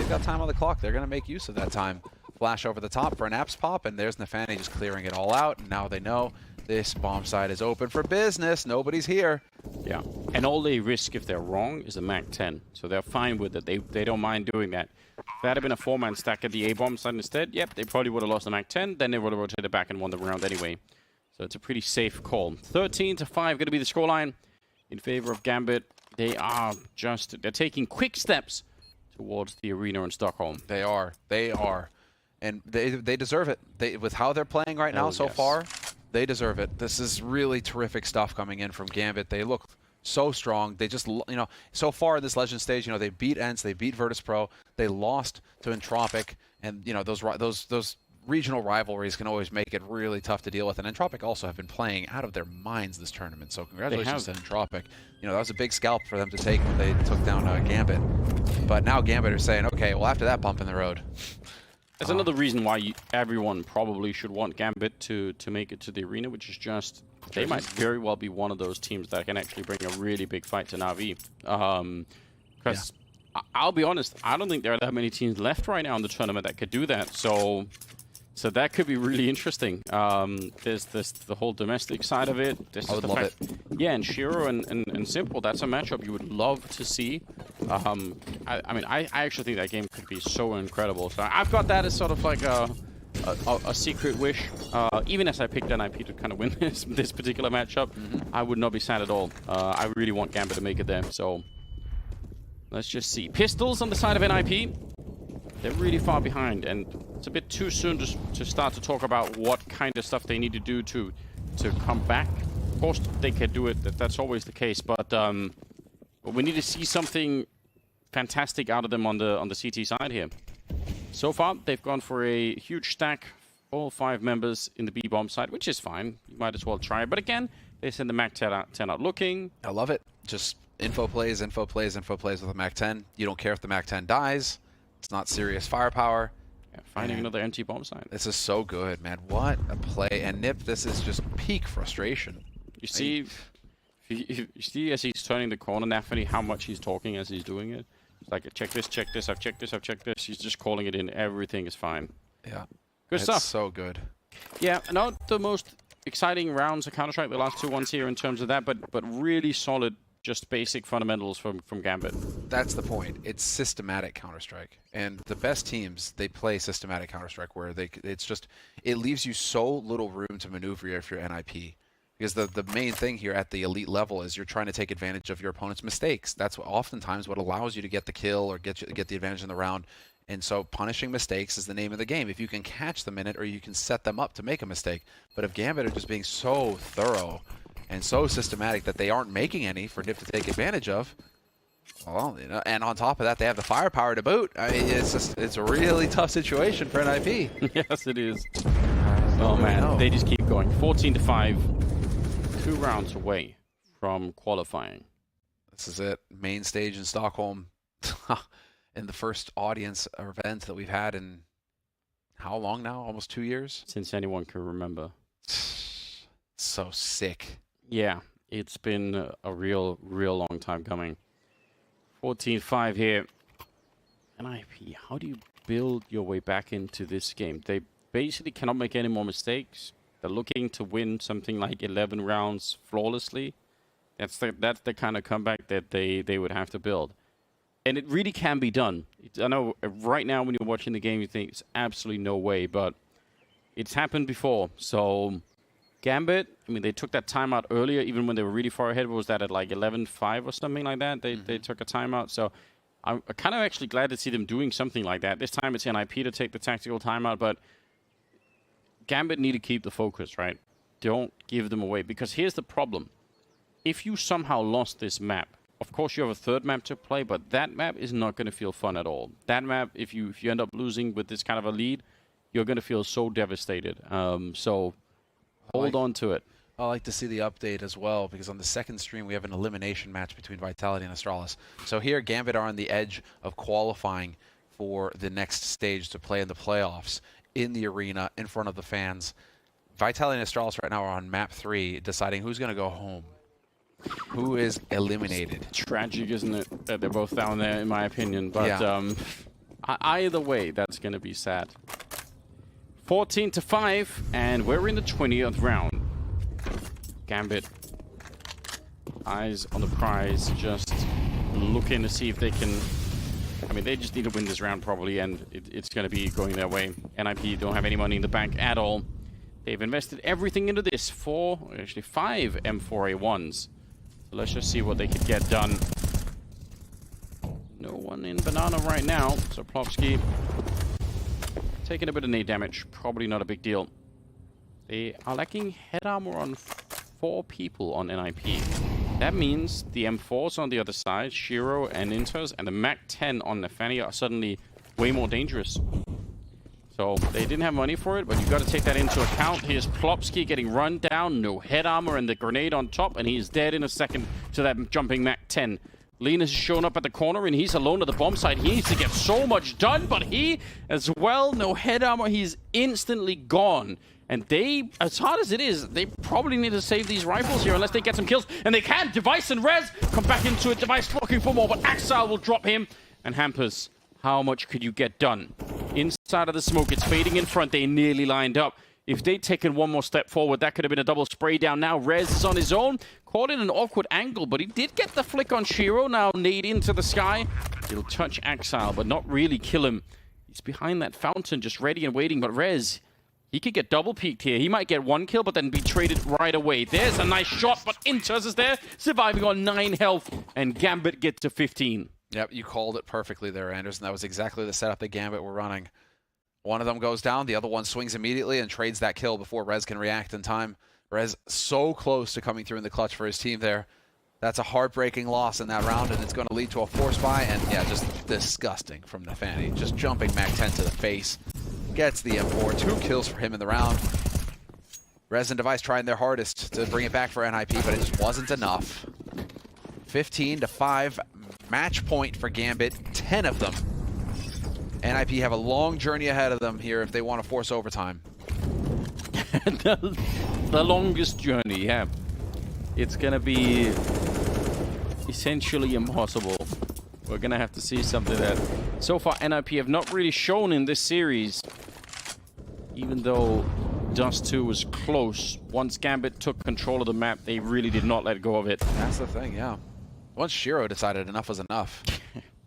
got time on the clock. They're going to make use of that time. Flash over the top for an apps pop, and there's nafany just clearing it all out. And now they know this bomb site is open for business. Nobody's here. Yeah, and all they risk if they're wrong is a MAC-10. So they're fine with it. They don't mind doing that. If that had been a 4-man stack at the A-bomb side instead, yep, they probably would have lost the MAC-10. Then they would have rotated back and won the round anyway. So it's a pretty safe call. 13-5 going to be the scoreline in favor of Gambit. They're taking quick steps towards the arena in Stockholm. They are. And they deserve it. With how they're playing right now so far, they deserve it. This is really terrific stuff coming in from Gambit. They look so strong. They just, you know, so far in this Legend stage, you know, they beat ENCE, they beat Virtus Pro, they lost to Entropic, and, you know, those regional rivalries can always make it really tough to deal with. And Entropic also have been playing out of their minds this tournament, so congratulations to Entropic. You know, that was a big scalp for them to take when they took down Gambit. But now Gambit are saying, okay, well, after that bump in the road. That's another reason why everyone probably should want Gambit to make it to the arena, which is just they might very well be one of those teams that can actually bring a really big fight to Na'Vi. Because I'll be honest, I don't think there are that many teams left right now in the tournament that could do that. So that could be really interesting. There's the whole domestic side of it. I would love it. Yeah, and Shiro and Simple, that's a matchup you would love to see. I mean, I actually think that game could be so incredible. So I've got that as sort of like a secret wish. Even as I picked NiP to kind of win this particular matchup, I would not be sad at all. I really want Gambit to make it there. So let's just see. Pistols on the side of NiP. They're really far behind, and it's a bit too soon to start to talk about what kind of stuff they need to do to come back. Of course, they can do it. That's always the case, but we need to see something fantastic out of them on the CT side here. So far, they've gone for a huge stack all 5 members in the B bomb side, which is fine. You might as well try. But again, they send the MAC 10 out looking. I love it. Just info plays with the MAC 10. You don't care if the MAC 10 dies. It's not serious firepower. Yeah, finding another empty bomb side. This is so good, man. What a play. And NiP, this is just peak frustration. You see, you see as he's turning the corner, nafany, how much he's talking as he's doing it. It's like, check this, I've checked this. He's just calling it in. Everything is fine. Yeah. Good stuff. So good. Yeah, not the most exciting rounds of Counter-Strike, the last 2 ones here in terms of that, but really solid, just basic fundamentals from Gambit. That's the point. It's systematic Counter-Strike. And the best teams, they play systematic Counter-Strike where it leaves you so little room to maneuver if you're NiP. Because the main thing here at the elite level is you're trying to take advantage of your opponent's mistakes. That's oftentimes what allows you to get the kill or get the advantage in the round. And so punishing mistakes is the name of the game. If you can catch them in it or you can set them up to make a mistake. But if Gambit are just being so thorough and so systematic that they aren't making any for NiP to take advantage of, well, you know, and on top of that, they have the firepower to boot. I mean, it's a really tough situation for NiP. Yes, it is. Oh man, they just keep going. 14-5, 2 rounds away from qualifying. This is it. Main stage in Stockholm. In the first audience event that we've had in how long now? Almost 2 years? Since anyone can remember. So sick. Yeah, it's been a real long time coming. 14-5 here. NiP, how do you build your way back into this game? They basically cannot make any more mistakes. They're looking to win something like 11 rounds flawlessly. That's the kind of comeback that they would have to build. And it really can be done. I know right now when you're watching the game, you think it's absolutely no way, but it's happened before. So Gambit, I mean, they took that timeout earlier, even when they were really far ahead. What was that, at like 11-5 or something like that? They took a timeout. So I'm kind of actually glad to see them doing something like that. This time it's NiP to take the tactical timeout, but Gambit need to keep the focus, right? Don't give them away, because here's the problem. If you somehow lost this map, of course, you have a third map to play, but that map is not going to feel fun at all. That map, if you end up losing with this kind of a lead, you're going to feel so devastated. So hold on to it. I like to see the update as well, because on the second stream, we have an elimination match between Vitality and Astralis. So here, Gambit are on the edge of qualifying for the next stage to play in the playoffs in the arena in front of the fans. Vitality and Astralis right now are on map 3, deciding who's going to go home. Who is eliminated? Tragic, isn't it, that they're both down there, in my opinion. But yeah. Either way, that's going to be sad. 14-5, and we're in the 20th round. Gambit, eyes on the prize, just looking to see if they can... I mean, they just need to win this round, probably, and it's going to be going their way. NiP don't have any money in the bank at all. They've invested everything into this. 5 M4A1s. Let's just see what they could get done. No one in Banana right now, so Plopsky taking a bit of nade damage. Probably not a big deal. They are lacking head armor on 4 people on NiP. That means the M4s on the other side, Shiro and Inters, and the MAC 10 on nafany are suddenly way more dangerous. So they didn't have money for it, but you've got to take that into account. Here's Plopsky getting run down, no head armor, and the grenade on top, and he's dead in a second to that jumping MAC 10. Linus has shown up at the corner, and he's alone at the bomb site. He needs to get so much done, but he, as well, no head armor, he's instantly gone. And they, as hard as it is, they probably need to save these rifles here unless they get some kills. And they can! Device and Rez come back into it. Device looking for more, but Axile will drop him. And Hampers, how much could you get done? Inside of the smoke, it's fading in front. They nearly lined up. If they'd taken one more step forward, that could have been a double spray down. Now Rez is on his own. Caught in an awkward angle, but he did get the flick on Shiro. Now nade into the sky. He'll touch Axile, but not really kill him. He's behind that fountain, just ready and waiting. But Rez, he could get double peeked here. He might get 1 kill, but then be traded right away. There's a nice shot, but Inters is there, surviving on 9 health. And Gambit gets to 15. Yep, you called it perfectly there, Anderson. That was exactly the setup that Gambit were running. One of them goes down, the other one swings immediately and trades that kill before Rez can react in time. Rez so close to coming through in the clutch for his team there. That's a heartbreaking loss in that round, and it's going to lead to a force buy, and yeah, just disgusting from nafany. Just jumping MAC 10 to the face. gets the M4. 2 kills for him in the round. Rez and Device trying their hardest to bring it back for NiP, but it just wasn't enough. 15-5 match point for Gambit, 10 of them. NiP have a long journey ahead of them here if they want to force overtime. The longest journey, yeah. It's gonna be essentially impossible. We're gonna have to see something that so far NiP have not really shown in this series. Even though Dust 2 was close, once Gambit took control of the map, they really did not let go of it. That's the thing, yeah. Once Shiro decided enough was enough.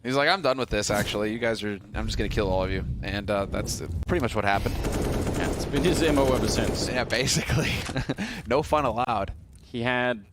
He's like, I'm done with this, actually. You guys are... I'm just going to kill all of you. And that's pretty much what happened. Yeah, it's been his MO ever since. Yeah, basically. No fun allowed. He had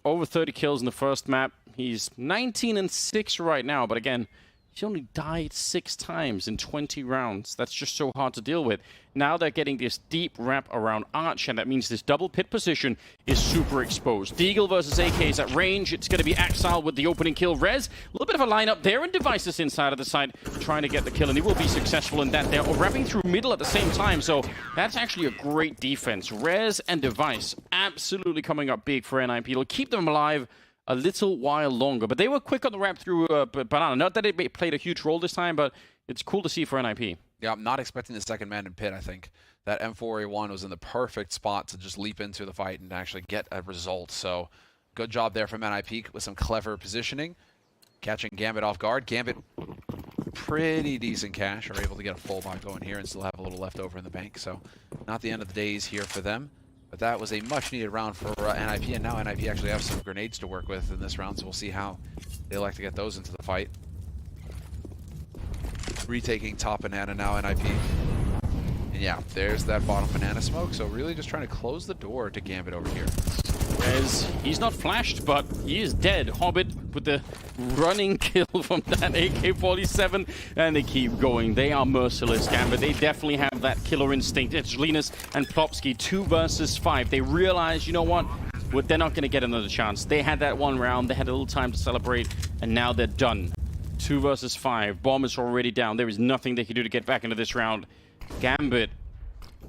over 30 kills in the first map. He's 19-6 right now, but again, he only died 6 times in 20 rounds. That's just so hard to deal with. Now they're getting this deep wrap around Arch, and that means this double pit position is super exposed. Deagle versus AK is at range. It's going to be Axile with the opening kill. Rez, a little bit of a lineup there, and Devices inside of the side trying to get the kill, and he will be successful in that. They're wrapping through middle at the same time, so that's actually a great defense. Rez and Device absolutely coming up big for NiP. It'll keep them alive a little while longer, but they were quick on the wrap through Banana. Not that it played a huge role this time, but it's cool to see for NiP. Yeah, I'm not expecting the second man in pit, I think. That M4A1 was in the perfect spot to just leap into the fight and actually get a result. So, good job there from NiP with some clever positioning. Catching Gambit off guard. Gambit, pretty decent cash, are able to get a full buy going here and still have a little left over in the bank. So, not the end of the days here for them. But that was a much-needed round for NiP, and now NiP actually have some grenades to work with in this round, so we'll see how they like to get those into the fight. Retaking top banana now, NiP. And yeah, there's that bottom banana smoke, so really just trying to close the door to Gambit over here. As he's not flashed, but he is dead. Hobbit with the running kill from that AK-47, and they keep going. They are merciless, Gambit. They definitely have that killer instinct. It's Linus and Plopsky, 2 versus 5. They realize, you know what? Well, they're not going to get another chance. They had that one round. They had a little time to celebrate, and now they're done. 2 versus 5. Bomb is already down. There is nothing they can do to get back into this round. Gambit,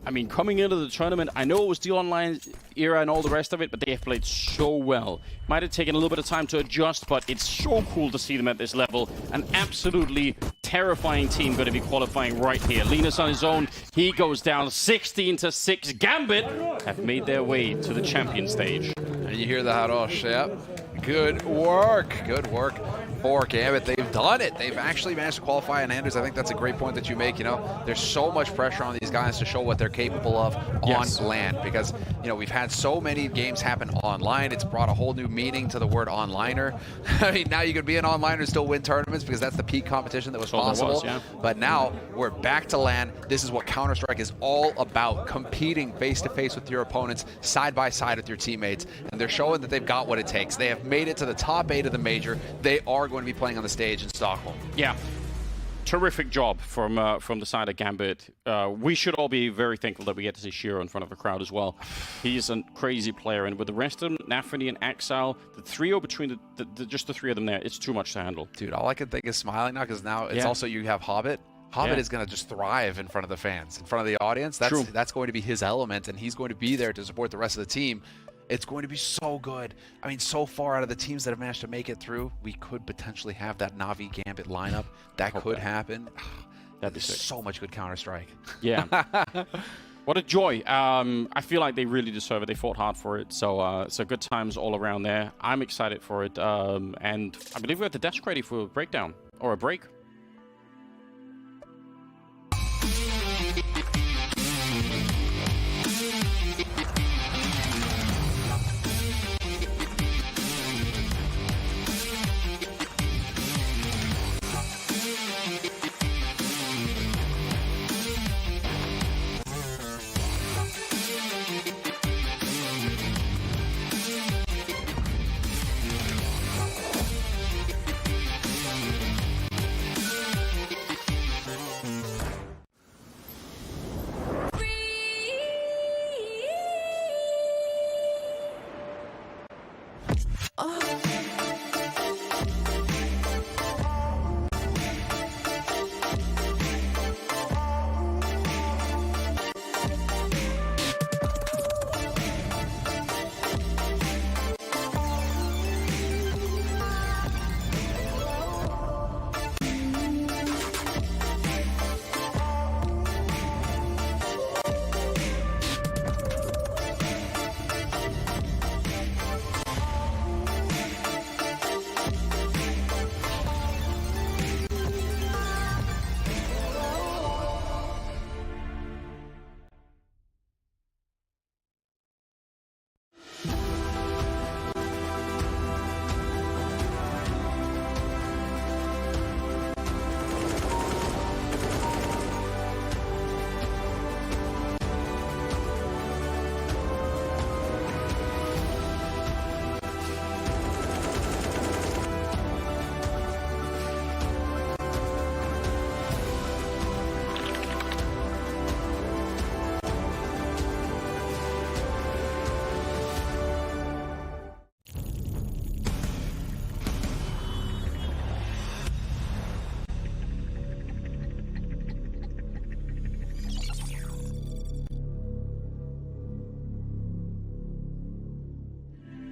I mean, coming into the tournament, I know it was the online era and all the rest of it, but they have played so well. Might have taken a little bit of time to adjust, but it's so cool to see them at this level. An absolutely terrifying team going to be qualifying right here. Linus on his own, he goes down 16-6. Gambit have made their way to the champion stage. And you hear the Harosh, yep. Good work. Good work for Gambit. They've done it. They've actually managed to qualify. And Anders, I think that's a great point that you make. You know, there's so much pressure on these guys to show what they're capable of on LAN, because, you know, we've had so many games happen online. It's brought a whole new meaning to the word onliner. I mean, now you could be an onliner and still win tournaments because that's the peak competition that was possible. But now we're back to LAN. This is what Counter-Strike is all about, competing face-to-face with your opponents, side by side with your teammates. And they're showing that they've got what it takes. They have made it to the top 8 of the major. They are going to be playing on the stage in Stockholm. Yeah. Terrific job from the side of Gambit. We should all be very thankful that we get to see Shiro in front of a crowd as well. He's a crazy player, and with the rest of them, nafany and Axile, the trio between just the 3 of them there, it's too much to handle. Dude, all I can think is smiling now, because now it's also you have Hobbit. Hobbit is going to just thrive in front of the fans, in front of the audience. That's going to be his element, and he's going to be there to support the rest of the team. It's going to be so good. I mean, so far out of the teams that have managed to make it through, we could potentially have that Na'Vi Gambit lineup. That could happen. That'd be so much good Counter-Strike. Yeah. What a joy. I feel like they really deserve it. They fought hard for it. So good times all around there. I'm excited for it. And I believe we're at the desk ready for a breakdown or a break.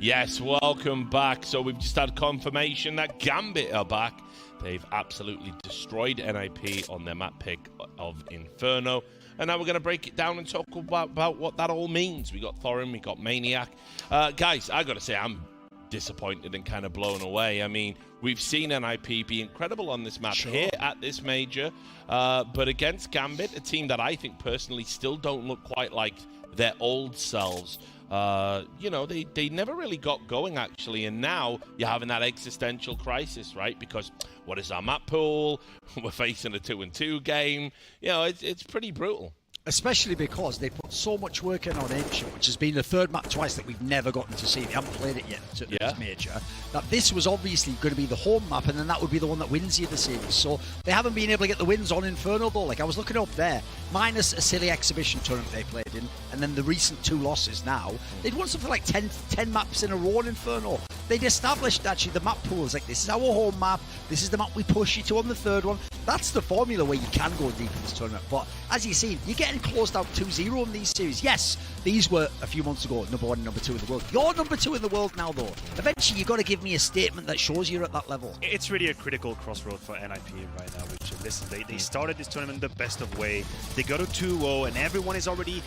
Yes, welcome back. So we've just had confirmation that Gambit are back. They've absolutely destroyed NiP on their map pick of Inferno. And now we're going to break it down and talk about what that all means. We got Thorin, we got Maniac. Guys, I got to say, I'm disappointed and kind of blown away. I mean, we've seen NiP be incredible on this map here at this major. But against Gambit, a team that I think personally still don't look quite like their old selves. You know, they never really got going, actually, and now you're having that existential crisis, right? Because what is our map pool? We're facing a 2-2 game. You know, it's pretty brutal. Especially because they put so much work in on Ancient, which has been the third map twice that we've never gotten to see. They haven't played it yet at this major. That this was obviously going to be the home map, and then that would be the one that wins you the series. So they haven't been able to get the wins on Inferno, though. Like, I was looking up there, minus a silly exhibition tournament they played in, and then the recent 2 losses now. They'd won something like 10 maps in a row in Inferno. They'd established, actually, the map pool is like, this is our home map, this is the map we push you to on the third one. That's the formula where you can go deep in this tournament. But as you've seen, you're getting closed out 2-0 in these series. Yes, these were a few months ago number 1 and number 2 in the world. You're number 2 in the world now, though. Eventually, you've got to give me a statement that shows you're at that level. It's really a critical crossroad for NiP right now, Richard. Listen, they started this tournament the best of way. They go to 2-0, and everyone is already